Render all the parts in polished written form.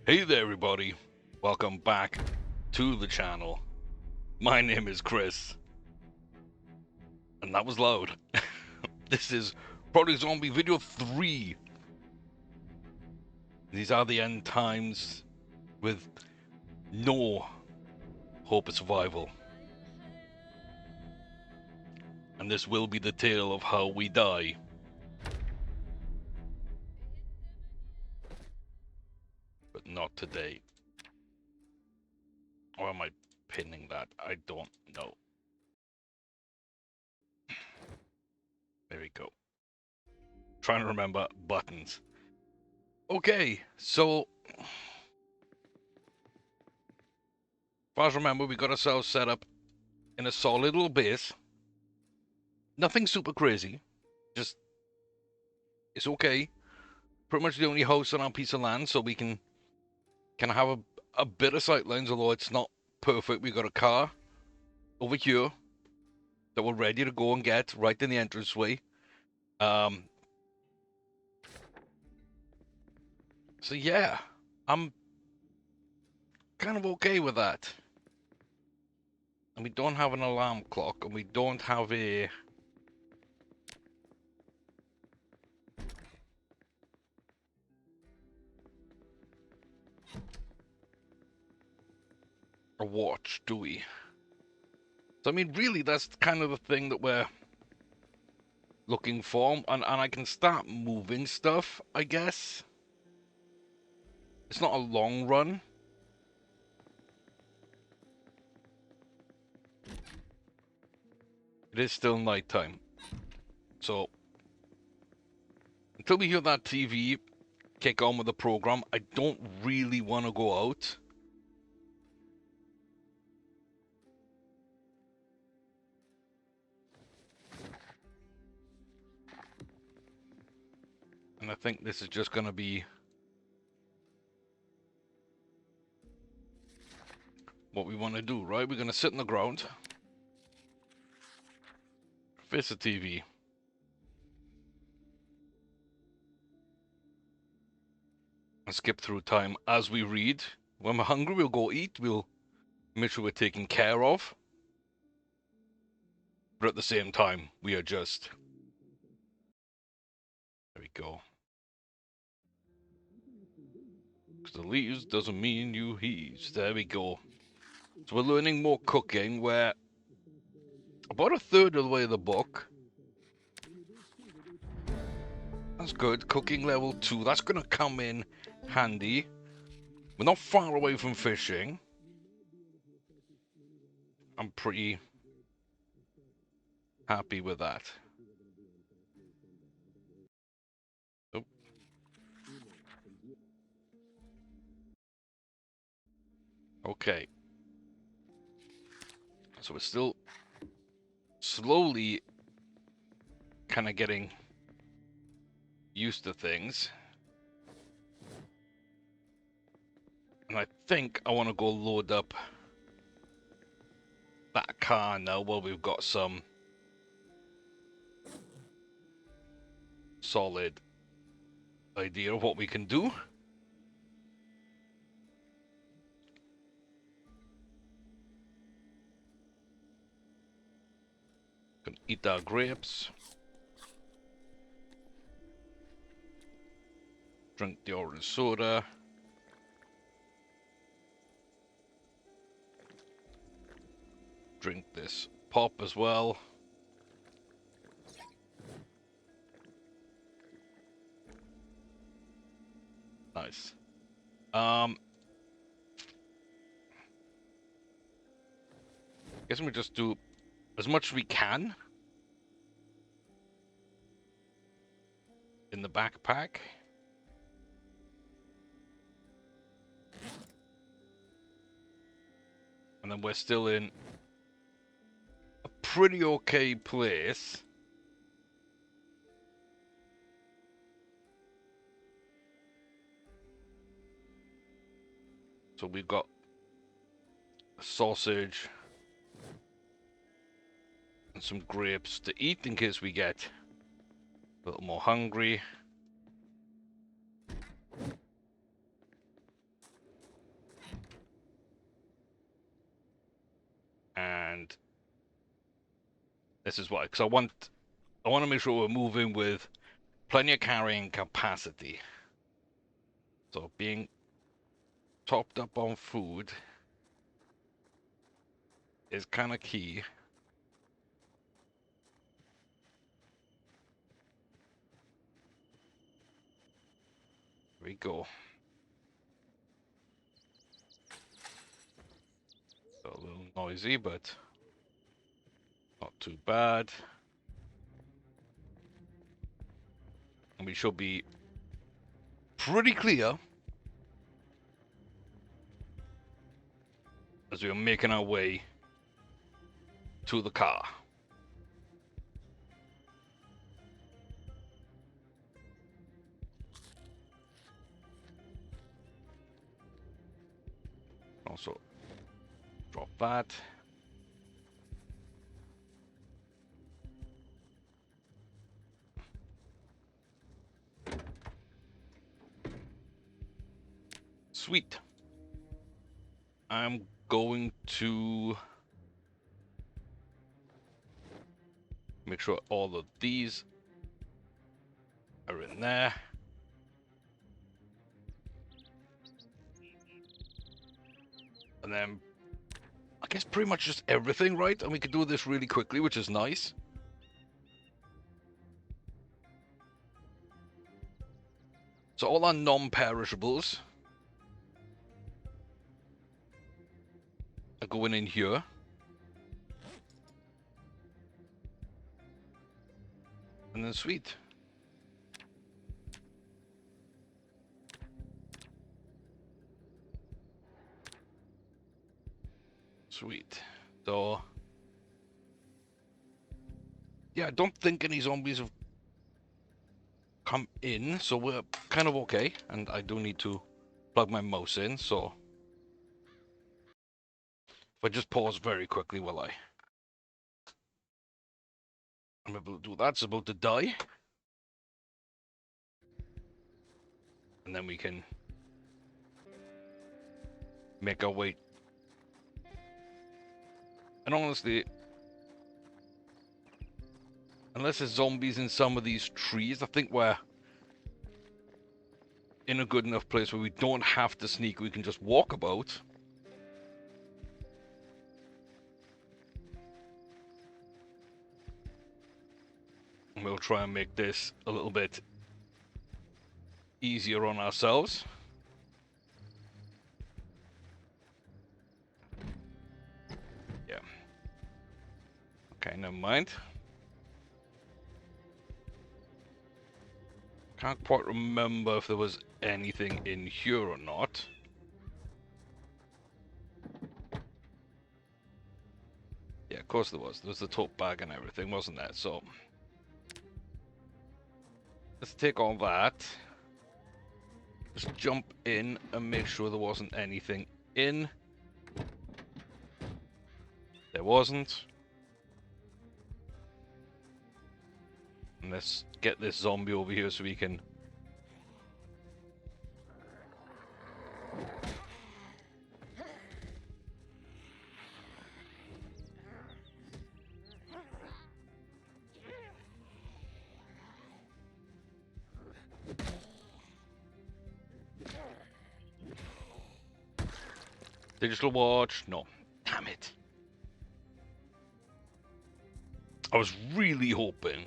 Hey there everybody, welcome back to the channel. My name is Chris, and that was loud. This is Project Zombie Video 3. These are the end times with no hope of survival. And this will be the tale of how we die. But not today. Or am I pinning that? I don't know. There we go. Trying to remember buttons. Okay, so as far as I remember, we got ourselves set up in a solid little base. Nothing super crazy. Just, it's okay. Pretty much the only house on our piece of land, so we can have a bit of sightlines, although it's not perfect. We got a car over here that we're ready to go and get right in the entranceway. So yeah, I'm kind of okay with that. And we don't have an alarm clock, and we don't have a watch, do we? So I mean, really, that's kind of the thing that we're looking for, and I can start moving stuff, I guess. It's not a long run. It is still nighttime. So, until we hear that TV kick on with the program, I don't really want to go out. And I think this is just going to be what we want to do, right? We're going to sit on the ground, face the TV. And skip through time as we read. When we're hungry, we'll go eat. We'll make sure we're taken care of. But at the same time, we are just... There we go. Because the leaves doesn't mean you heaves. There we go. So we're learning more cooking. We're about a third of the way of the book. That's good. Cooking level 2. That's going to come in handy. We're not far away from fishing. I'm pretty happy with that. Oh. Okay. So we're still slowly kind of getting used to things. And I think I want to go load up that car now while we've got some solid idea of what we can do. Can eat our grapes. Drink the orange soda. Drink this pop as well. Nice. Guess we just do as much as we can in the backpack. And then we're still in a pretty okay place. So we've got a sausage and some grapes to eat in case we get a little more hungry. And this is why, because I want to make sure we're moving with plenty of carrying capacity. So being topped up on food is kind of key. Here we go. A little noisy, but not too bad. And we should be pretty clear as we are making our way to the car. Also, drop that. Sweet. I'm going to make sure all of these are in there. And then I guess pretty much just everything, right? And we can do this really quickly, which is nice. So all our non-perishables are going in here. And then sweet. Sweet. So yeah, I don't think any zombies have come in, so we're kind of okay. And I do need to plug my mouse in, so if I just pause very quickly while I'm able to do that. It's about to die. And then we can make our way. And honestly, unless there's zombies in some of these trees, I think we're in a good enough place where we don't have to sneak. We can just walk about. And we'll try and make this a little bit easier on ourselves. Yeah. Okay, never mind. Can't quite remember if there was anything in here or not. Yeah, of course there was. There was the tote bag and everything, wasn't there? So let's take all that. Just jump in and make sure there wasn't anything in. There wasn't. And let's get this zombie over here so we can... Digital watch? No. Damn it. I was really hoping.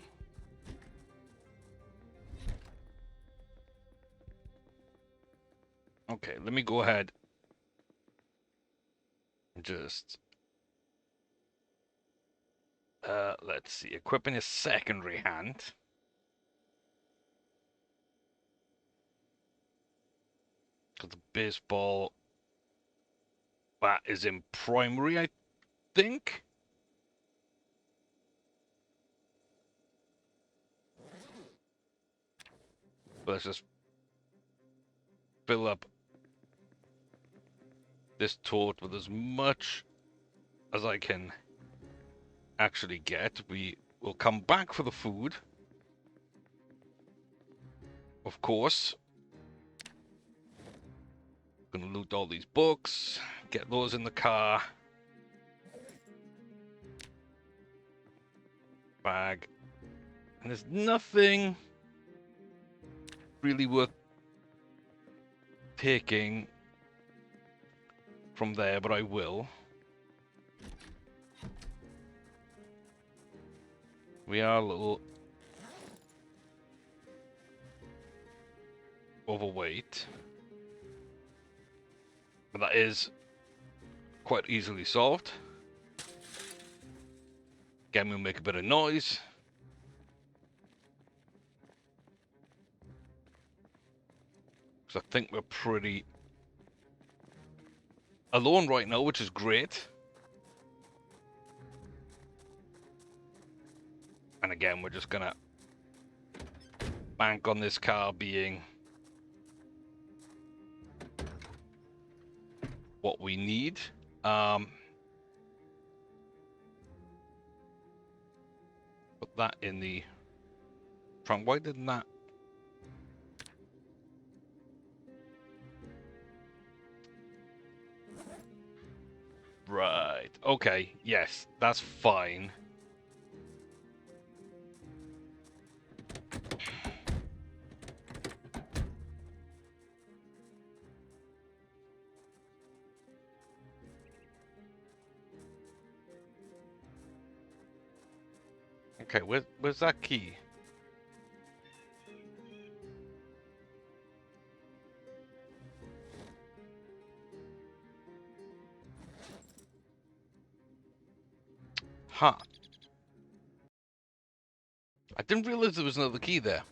Okay, let me go ahead and just... let's see. Equipping a secondary hand. Because the baseball bat is in primary, I think. But let's just fill up this tote with as much as I can actually get. We will come back for the food, of course. Gonna loot all these books, get those in the car. Bag. And there's nothing really worth taking from there, but I will. We are a little overweight, but that is quite easily solved. Again, we'll make a bit of noise. Because I think we're pretty alone right now, which is great. And again, we're just gonna bank on this car being what we need. Put that in the trunk. Why didn't that? Right. Okay. Yes, that's fine. Okay, where's that key? Huh. I didn't realize there was another key there.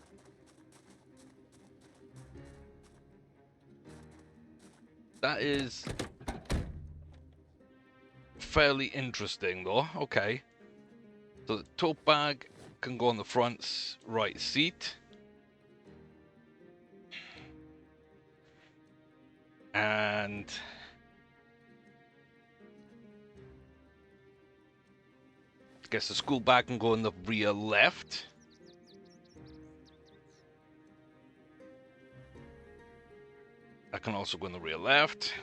That is fairly interesting, though. Okay. So the tote bag can go on the front right seat. And I guess the school bag can go in the rear left. That can also go in the rear left.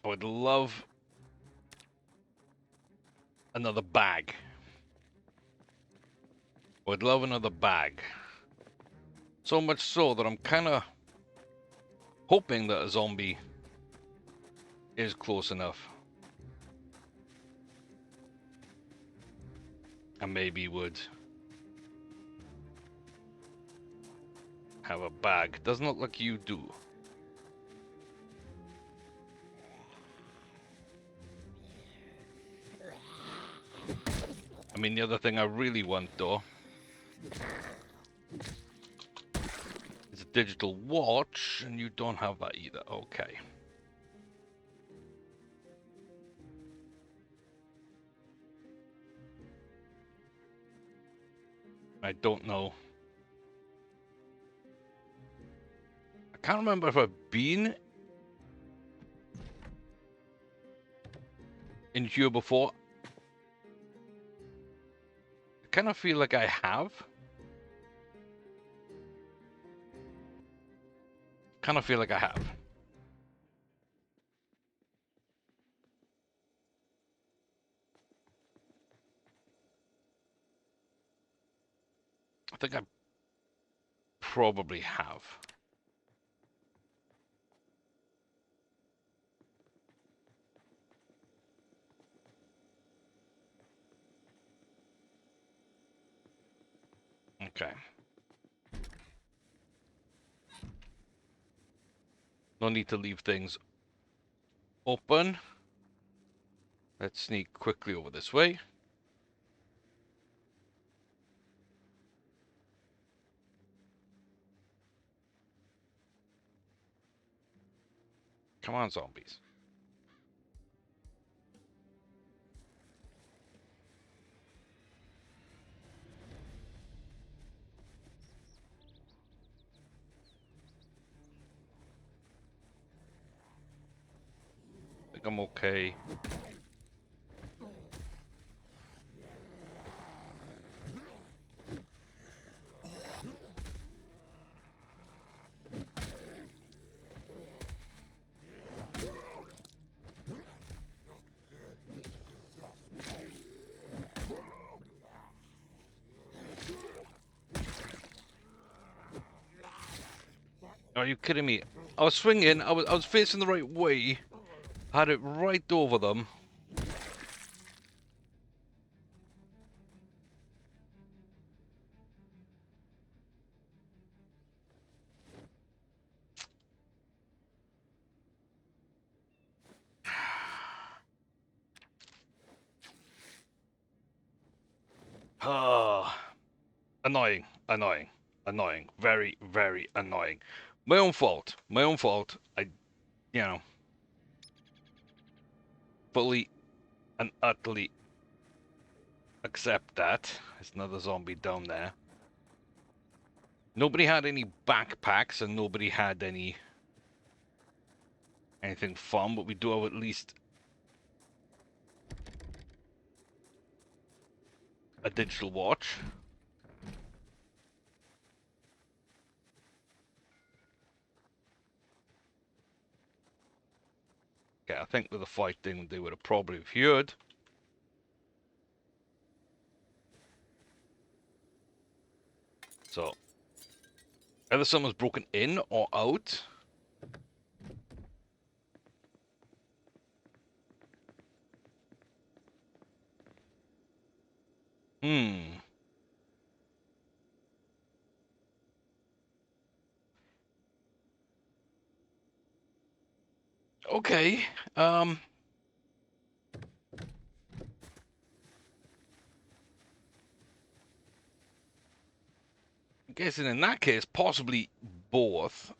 I would love another bag. I would love another bag. So much so that I'm kind of hoping that a zombie is close enough. And maybe would have a bag. Doesn't look like you do. I mean, the other thing I really want, though, is a digital watch, and you don't have that either. Okay. I don't know. I can't remember if I've been in here before. I kind of feel like I have. Kind of feel like I have. I think I probably have. Okay. No need to leave things open. Let's sneak quickly over this way. Come on, zombies. I think I'm okay. Are you kidding me? I was swinging, I was facing the right way. Had it right over them. Ah, annoying, annoying, annoying. Very, very annoying. My own fault. My own fault. You know, fully and utterly accept that. There's another zombie down there. Nobody had any backpacks and nobody had anything fun, but we do have at least a digital watch. Okay, I think with the fighting they would have probably heard. So, either someone's broken in or out. Hmm. Okay. I'm guessing in that case, possibly both.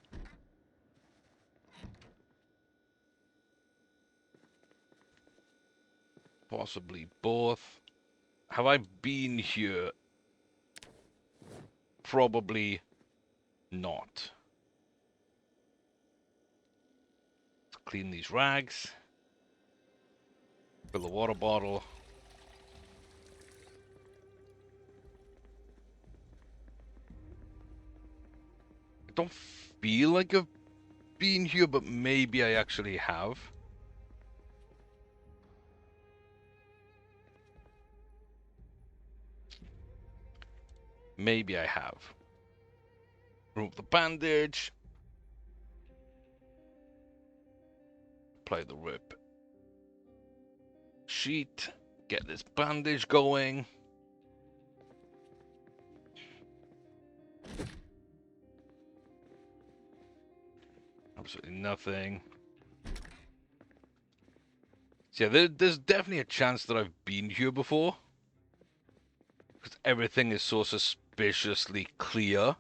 Possibly both. Have I been here? Probably not. Let's clean these rags. Fill the water bottle. I don't feel like I've been here, but maybe I actually have. Maybe I have. Remove the bandage. Apply the rip sheet. Get this bandage going. Absolutely nothing. So yeah, there's definitely a chance that I've been here before. Because everything is so suspiciously clear.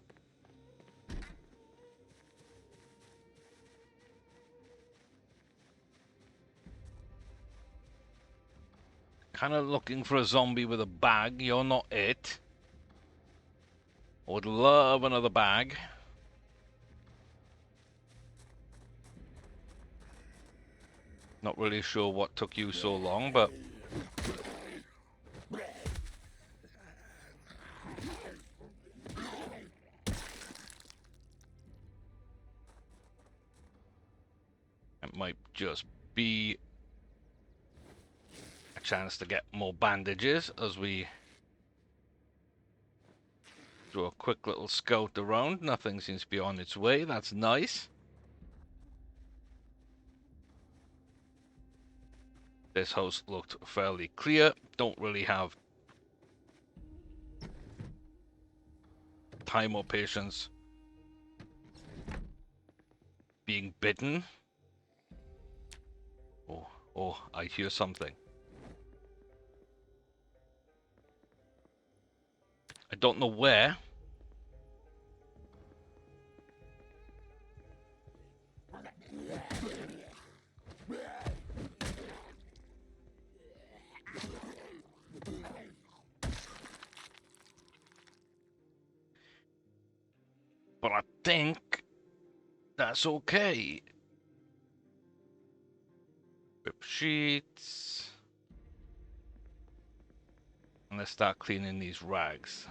Kind of looking for a zombie with a bag. You're not it. I would love another bag. Not really sure what took you so long, but... it might just be a chance to get more bandages as we do a quick little scout around. Nothing seems to be on its way. That's nice. This house looked fairly clear. Don't really have time or patience being bitten. Oh, I hear something. I don't know where. But I think that's okay. Rip sheets. And let's start cleaning these rags.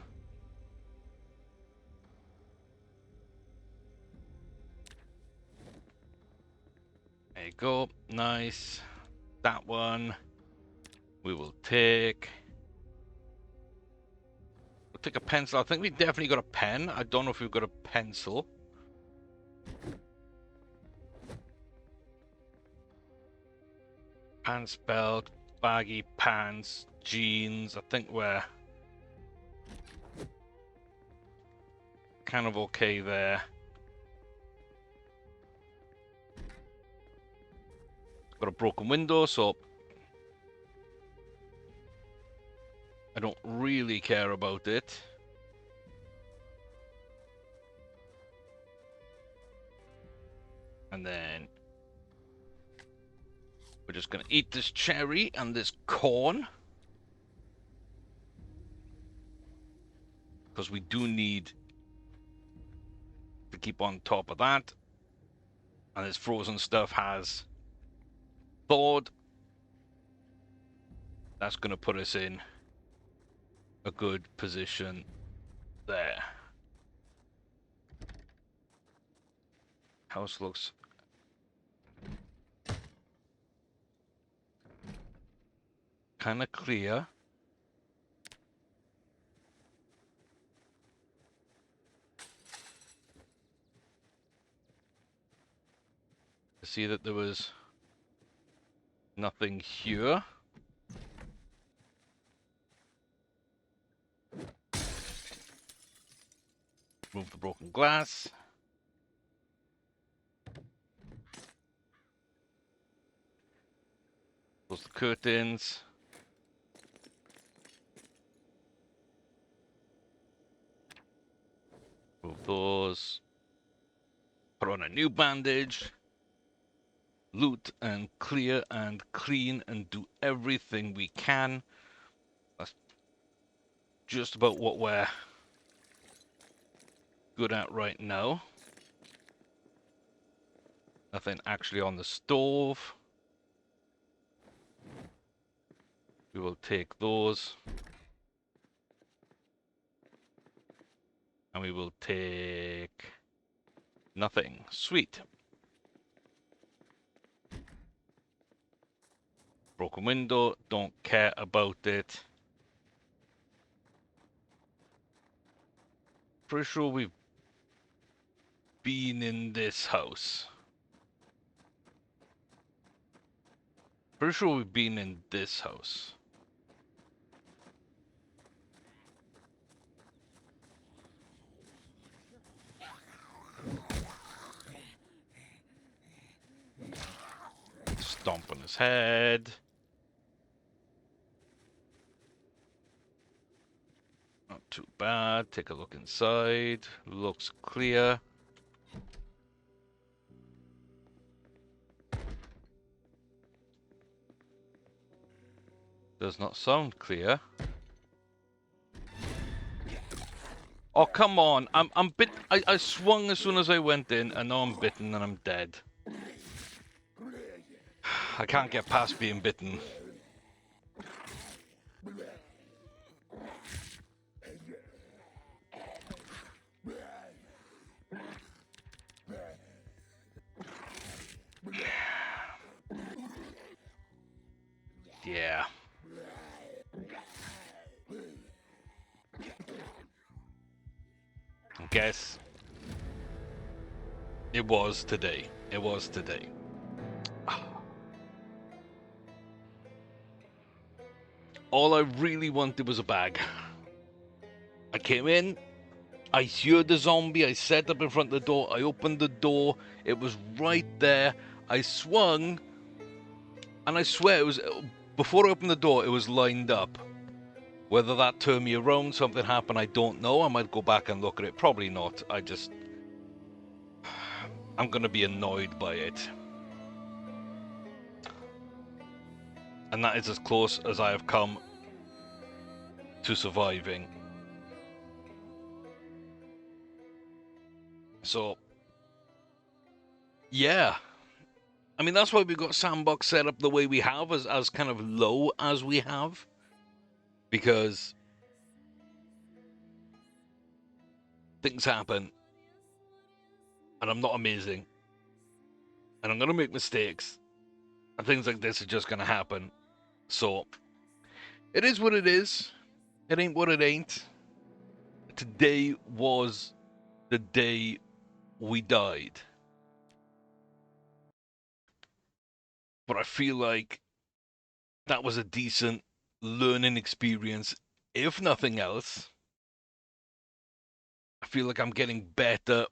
There you go. Nice. That one we will take. We'll take a pencil. I think we definitely got a pen. I don't know if we've got a pencil. Pants belt, baggy pants, jeans. I think we're kind of okay there. Got a broken window, so I don't really care about it. And then we're just gonna eat this cherry and this corn, because we do need to keep on top of that. And this frozen stuff has thawed. That's gonna put us in a good position there. House looks kind of clear. I see that there was nothing here. Move the broken glass. Close the curtains. Move those. Put on a new bandage. Loot and clear and clean and do everything we can. That's just about what we're good at right now. Nothing actually on the stove. We will take those. And we will take nothing. Sweet. Broken window, don't care about it. Pretty sure we've been in this house. Pretty sure we've been in this house. Stomp on his head. Not too bad. Take a look inside. Looks clear. Does not sound clear. Oh, come on. I'm bit. I swung as soon as I went in, and now I'm bitten and I'm dead. I can't get past being bitten. Yeah. I guess it was today. It was today. All I really wanted was a bag. I came in, I heard the zombie, I set up in front of the door, I opened the door, it was right there, I swung, and I swear it was, before I opened the door, it was lined up. Whether that turned me around, something happened, I don't know. I might go back and look at it, probably not. I'm gonna be annoyed by it. And that is as close as I have come to surviving. So, yeah. I mean, that's why we've got Sandbox set up the way we have, as kind of low as we have. Because things happen. And I'm not amazing. And I'm going to make mistakes. And things like this are just going to happen. So, it is what it is. It ain't what it ain't. Today was the day we died. but I feel like that was a decent learning experience. If nothing else, I feel like I'm getting better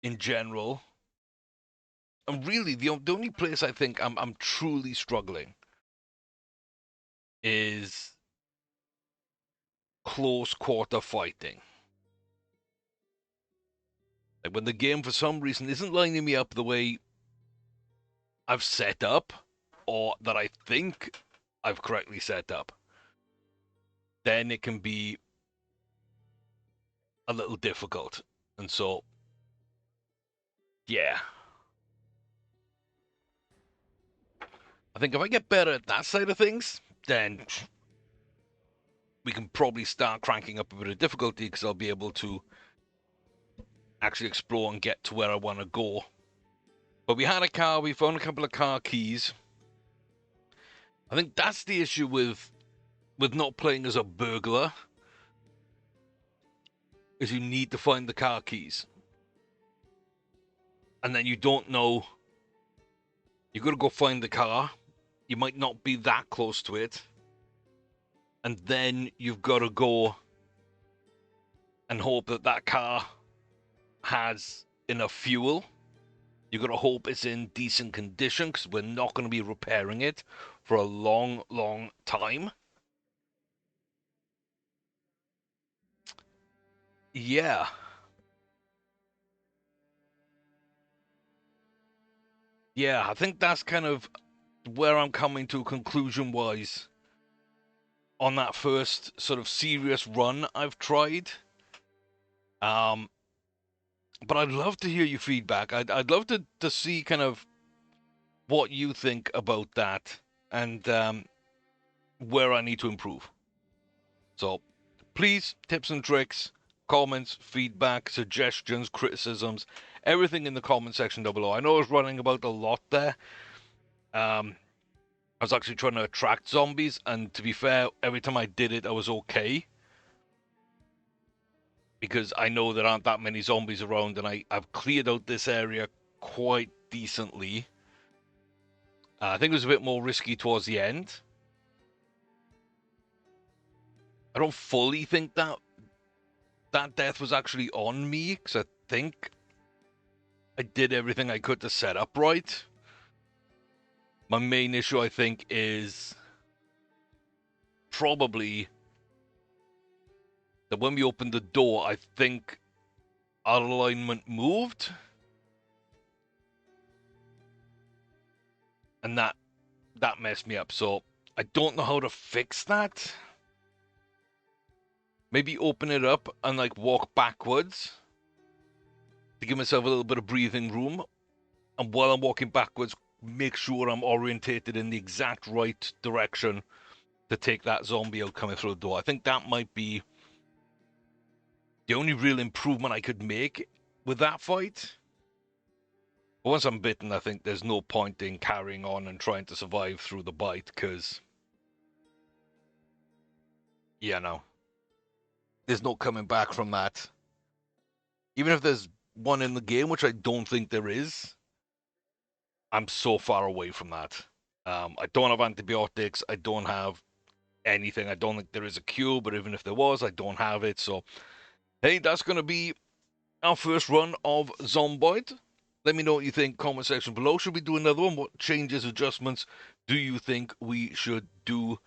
in general. And really, the only place I think I'm truly struggling is close quarter fighting. Like when the game, for some reason, isn't lining me up the way I've set up, or that I think I've correctly set up, then it can be a little difficult. And so, yeah. I think if I get better at that side of things, then we can probably start cranking up a bit of difficulty because I'll be able to actually explore and get to where I want to go. But we had a car, we found a couple of car keys. I think that's the issue with not playing as a burglar, is you need to find the car keys. And then you don't know. You got to go find the car. You might not be that close to it. And then you've got to go and hope that that car has enough fuel. You've got to hope it's in decent condition because we're not going to be repairing it for a long, long time. Yeah. Yeah, I think that's kind of where I'm coming to conclusion-wise on that first sort of serious run I've tried. But I'd love to hear your feedback. I'd love to see kind of what you think about that and where I need to improve. So please, tips and tricks, comments, feedback, suggestions, criticisms, everything in the comment section down below. I know I was running about a lot there. I was actually trying to attract zombies, and to be fair, every time I did it, I was okay. Because I know there aren't that many zombies around, and I've cleared out this area quite decently. I think it was a bit more risky towards the end. I don't fully think that death was actually on me, because I think I did everything I could to set up right. My main issue, I think, is probably that when we opened the door, I think our alignment moved. And that messed me up. So I don't know how to fix that. Maybe open it up and like walk backwards to give myself a little bit of breathing room. And while I'm walking backwards, make sure I'm orientated in the exact right direction to take that zombie out coming through the door. I think that might be the only real improvement I could make with that fight. But once I'm bitten, I think there's no point in carrying on and trying to survive through the bite, because, yeah, no. There's no coming back from that. Even if there's one in the game, which I don't think there is, I'm so far away from that. I don't have antibiotics. I don't have anything. I don't think there is a cure, but even if there was, I don't have it. So, hey, that's going to be our first run of Zombiod. Let me know what you think. Comment section below. Should we do another one? What changes, adjustments do you think we should do?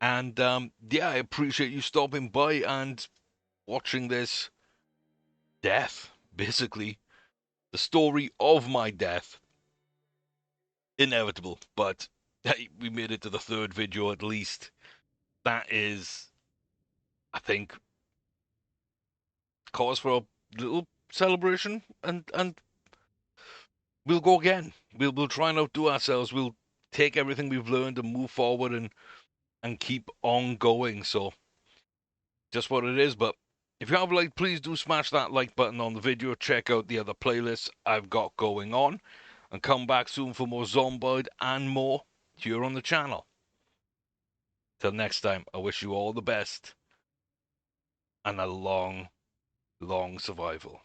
And yeah, I appreciate you stopping by and watching this death, basically. The story of my death. Inevitable, but hey, we made it to the third video at least. That is, I think, cause for a little celebration, and we'll go again. We'll try and outdo ourselves. We'll take everything we've learned and move forward and keep on going. So just what it is. But if you have liked, please do smash that like button on the video. Check out the other playlists I've got going on, and come back soon for more Zombiod and more here on the channel. Till next time, I wish you all the best and a long, long survival.